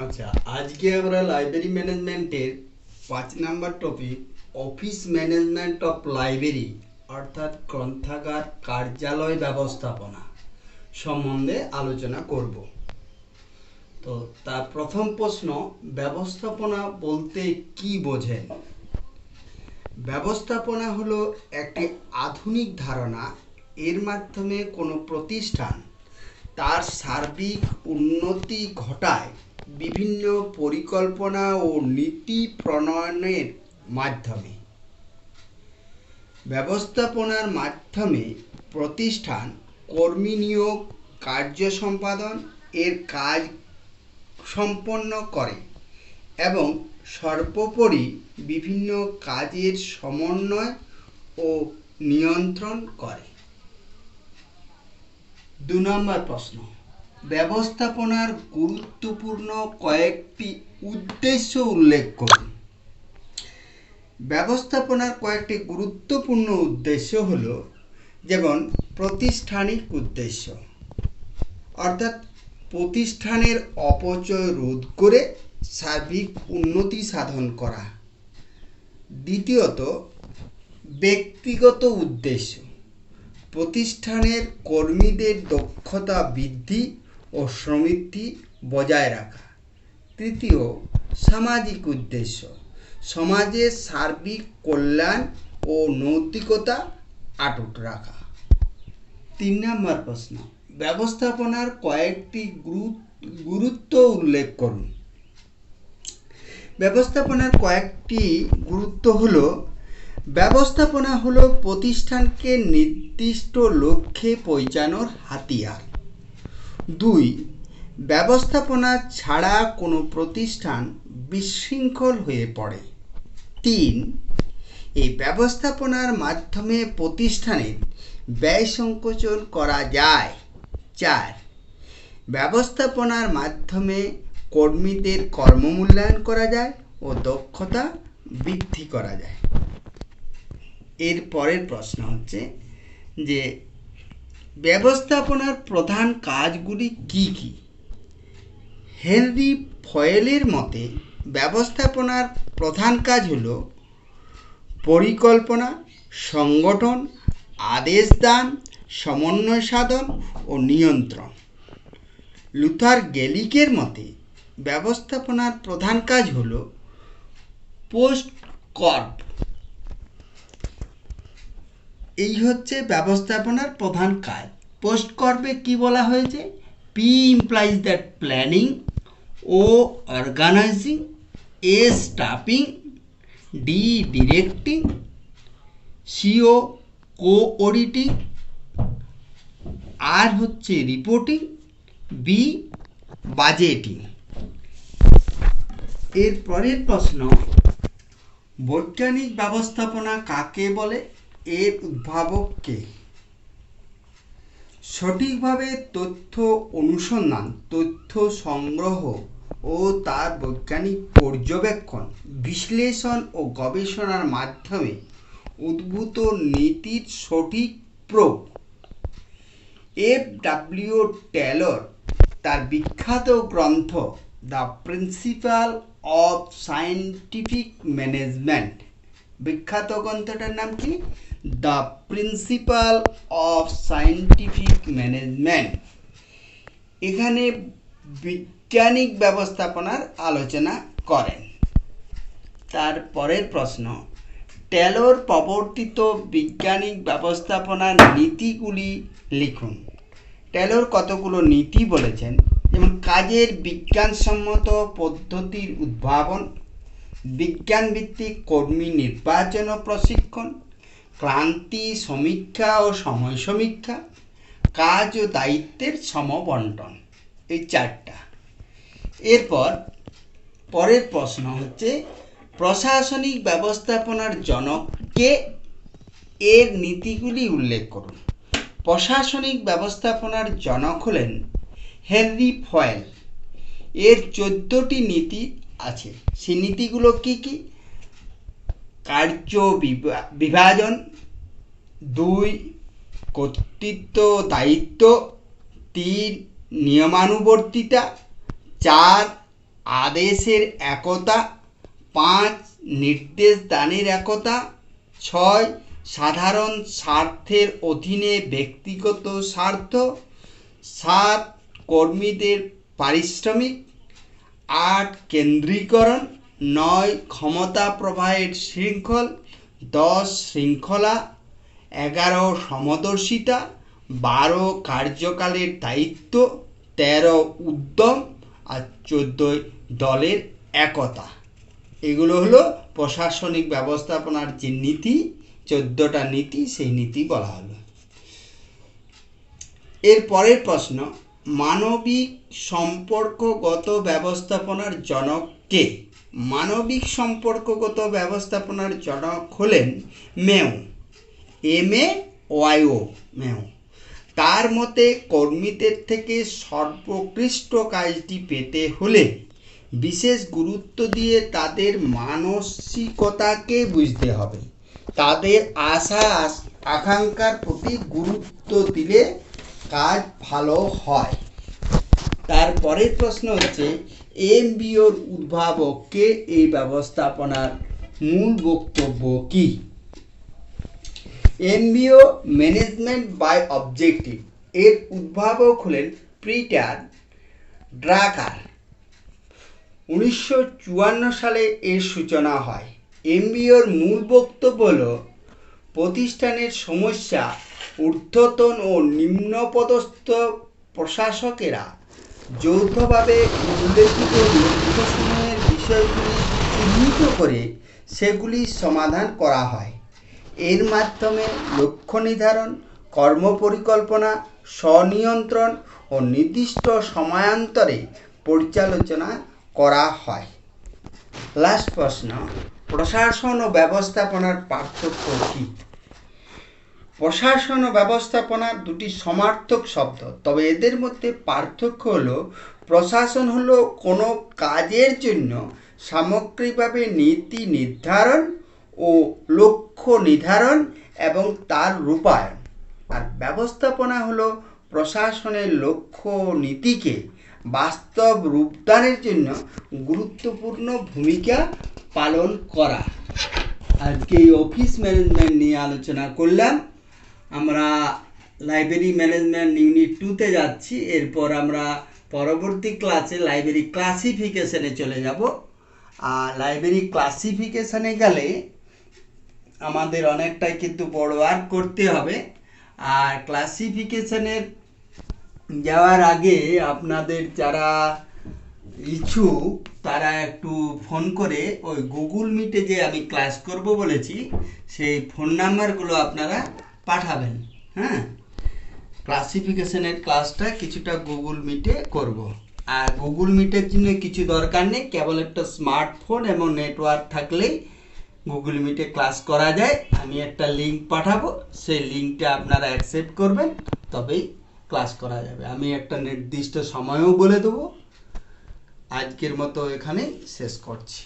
আচ্ছা, আজকে আমরা লাইব্রেরি ম্যানেজমেন্টের 5 নম্বর topic office management of library অর্থাৎ গ্রন্থাগার কার্যালয় ব্যবস্থাপনা সম্বন্ধে আলোচনা করব। তো তার প্রথম প্রশ্ন, ব্যবস্থাপনা বলতে কি বোঝেন? ব্যবস্থাপনা হলো একটি আধুনিক ধারণা। এর মাধ্যমে কোনো প্রতিষ্ঠান তার সার্বিক উন্নতি ঘটায় বিভিন্ন পরিকল্পনা ও নীতি প্রণয়নের মাধ্যমে। ব্যবস্থাপনার মাধ্যমে প্রতিষ্ঠান কর্মী নিয়োগ, কার্য সম্পাদন এর কাজ সম্পন্ন করে এবং সর্বোপরি বিভিন্ন কাজের সমন্বয় ও নিয়ন্ত্রণ করে। 2 নম্বর প্রশ্ন, ব্যবস্থাপনার গুরুত্বপূর্ণ কয়েকটি উদ্দেশ্য উল্লেখ করুন। ব্যবস্থাপনার কয়েকটি গুরুত্বপূর্ণ উদ্দেশ্য হলো, যেমন প্রাতিষ্ঠানিক উদ্দেশ্য, অর্থাৎ প্রতিষ্ঠানের অপচয় রোধ করে সার্বিক উন্নতি সাধন করা। দ্বিতীয়ত, ব্যক্তিগত উদ্দেশ্য, প্রতিষ্ঠানের কর্মীদের দক্ষতা বৃদ্ধি ও সমৃদ্ধি বজায় রাখা। তৃতীয়, সামাজিক উদ্দেশ্য, সমাজের সার্বিক কল্যাণ ও নৈতিকতা অটুট রাখা। 3 নম্বর প্রশ্ন, ব্যবস্থাপনার কয়েকটি গুরুত্ব উল্লেখ করুন। ব্যবস্থাপনার কয়েকটি গুরুত্ব হলো, ব্যবস্থাপনা হলো প্রতিষ্ঠানকে নির্দিষ্ট লক্ষ্যে পৌঁছানোর হাতিয়ার। 2, ব্যবস্থাপনা ছাড়া কোনো প্রতিষ্ঠান বিশৃঙ্খল হয়ে পড়ে। 3, এই ব্যবস্থাপনার মাধ্যমে প্রতিষ্ঠানের ব্যয় সংকোচন করা যায়। 4, ব্যবস্থাপনার মাধ্যমে কর্মীদের কর্মমূল্যায়ন করা যায় ও দক্ষতা বৃদ্ধি করা যায়। এর পরের প্রশ্ন হচ্ছে যে ব্যবস্থাপনার প্রধান কাজগুলি কি কি? হেনরি ফয়েলের মতে ব্যবস্থাপনার প্রধান কাজ হলো পরিকল্পনা, সংগঠন, আদেশ দান, সমন্বয় সাধন ও নিয়ন্ত্রণ। লুথার গেলিকের মতে ব্যবস্থাপনার প্রধান কাজ হলো পোস্ট কর্প। এই হচ্ছে ব্যবস্থাপনার প্রধান কাজ। পোস্ট কর্পে কি বলা হয়েছে? P implies that planning, O organising, A staffing, D directing, CO coordinating, R হচ্ছে রিপোর্টিং, বি বাজেটিং। এর পরের প্রশ্ন, বৈজ্ঞানিক ব্যবস্থাপনা কাকে বলে? এর উদ্ভাবক কে? সঠিকভাবে তথ্য অনুসন্ধান, তথ্য সংগ্রহ ও তার বৈজ্ঞানিক পর্যবেক্ষণ, বিশ্লেষণ ও গবেষণার মাধ্যমে উদ্ভূত নীতির সঠিক প্রয়োগ। এফ.ডব্লিউ. টেলর তার বিখ্যাত গ্রন্থ the principal of scientific management, বিখ্যাত গ্রন্থটার নাম কি? The principal of scientific management. এখানে বৈজ্ঞানিক ব্যবস্থাপনার আলোচনা করেন। তারপরের প্রশ্ন, টেলর প্রবর্তিত বৈজ্ঞানিক ব্যবস্থাপনার নীতিগুলি লিখুন। টেলর কতগুলো নীতি বলেছেন, যেমন কাজের বিজ্ঞানসম্মত পদ্ধতির উদ্ভাবন, বিজ্ঞানভিত্তিক কর্মী নির্বাচন ও প্রশিক্ষণ, ক্লান্তি সমীক্ষা ও সময় সমীক্ষা, কাজ ও দায়িত্বের সমবন্টন। এই 4টা। এরপর পরের প্রশ্ন হচ্ছে, প্রশাসনিক ব্যবস্থাপনার জনক কে? এর নীতিগুলি উল্লেখ করুন। প্রশাসনিক ব্যবস্থাপনার জনক হলেন হেনরি ফয়েল। এর 14টি নীতি আছে। সেই নীতিগুলো কি কি? কার্য বিভাজন, 2 কর্তৃত্ব দায়িত্ব, 3 নিয়মানুবর্তিতা, 4 আদেশের একতা, 5 নির্দেশ দানের একতা, 6 সাধারণ স্বার্থের অধীনে ব্যক্তিগত স্বার্থ, 7 কর্মীদের পারিশ্রমিক, 8 কেন্দ্রীকরণ, 9 ক্ষমতা প্রবাহের শৃঙ্খল, 10 শৃঙ্খলা, 11 সমদর্শিতা, 12 কার্যকালের দায়িত্ব, 13 উদ্যম, আর 14 দলের একতা। এগুলো হলো প্রশাসনিক ব্যবস্থাপনার যে নীতি, 14টা নীতি, সেই নীতি বলা হলো। এর পরের প্রশ্ন, মানবিক সম্পর্কগত ব্যবস্থাপনার জনক কে? মানবিক সম্পর্কগত ব্যবস্থাপনার জনক হলেন মেও, MEO, মেও। তার মতে কর্মীদের থেকে সর্বোৎকৃষ্ট কাজটি পেতে হলে বিশেষ গুরুত্ব দিয়ে তাদের মানসিকতাকে বুঝতে হবে। তাদের আশা আকাঙ্ক্ষার প্রতি গুরুত্ব দিলে কাজ ভালো হয়। তারপরের প্রশ্ন হচ্ছে, MBOর উদ্ভাবক কে? এই ব্যবস্থাপনার মূল বক্তব্য কি? MBO ম্যানেজমেন্ট বাই অবজেক্টিভ, এর উদ্ভাবক হলেন পিটার ড্রাকার। 1954 সালে এর সূচনা হয়। MBOর মূল বক্তব্য হল প্রতিষ্ঠানের সমস্যা, ঊর্ধ্বতন ও নিম্নপদস্থ প্রশাসকেরা যৌথভাবে উল্লেখিত লক্ষ্যসমূহের বিষয়গুলি চিহ্নিত করে সেগুলি সমাধান করা হয়। এর মাধ্যমে লক্ষ্য নির্ধারণ, কর্মপরিকল্পনা, স্বনিয়ন্ত্রণ ও নির্দিষ্ট সময়ান্তরে পর্যালোচনা করা হয়। লাস্ট প্রশ্ন, প্রশাসন ও ব্যবস্থাপনার পার্থক্য কী? প্রশাসন ও ব্যবস্থাপনা দুটি সমার্থক শব্দ, তবে এদের মধ্যে পার্থক্য হলো প্রশাসন হলো কোনো কাজের জন্য সামগ্রিকভাবে নীতি নির্ধারণ ও লক্ষ্য নির্ধারণ এবং তার রূপায়ণ, আর ব্যবস্থাপনা হলো প্রশাসনের লক্ষ্য নীতিকে বাস্তব রূপদানের জন্য গুরুত্বপূর্ণ ভূমিকা পালন করা। আজকে এই অফিস ম্যানেজমেন্ট নিয়ে আলোচনা করলাম। আমরা লাইব্রেরি ম্যানেজমেন্ট ইউনিট 2তে যাচ্ছি। এরপর আমরা পরবর্তী ক্লাসে লাইব্রেরি ক্লাসিফিকেশনে চলে যাব। আর লাইব্রেরি ক্লাসিফিকেশনে গেলে আমাদের অনেকটাই কিন্তু বড় ওয়ার্ক করতে হবে। আর ক্লাসিফিকেশনের যাওয়ার আগে আপনাদের যারা ইচ্ছুক তারা একটু ফোন করে ওই গুগল মিটে যে আমি ক্লাস করব বলেছি সেই ফোন নাম্বারগুলো আপনারা পাঠাবেন। হ্যাঁ, ক্লাসিফিকেশনের ক্লাসটা কিছুটা গুগল মিটে করব। আর গুগল মিটের জন্য কিছু দরকার নেই, কেবল একটা স্মার্টফোন এবং নেটওয়ার্ক থাকলেই গুগল মিটে ক্লাস করা যায়। আমি একটা লিঙ্ক পাঠাবো, সেই লিঙ্কটা আপনারা অ্যাকসেপ্ট করবেন, তবেই ক্লাস করা যাবে। আমি একটা নির্দিষ্ট সময়ও বলে দেবো। আজকের মতো এখানেই শেষ করছি।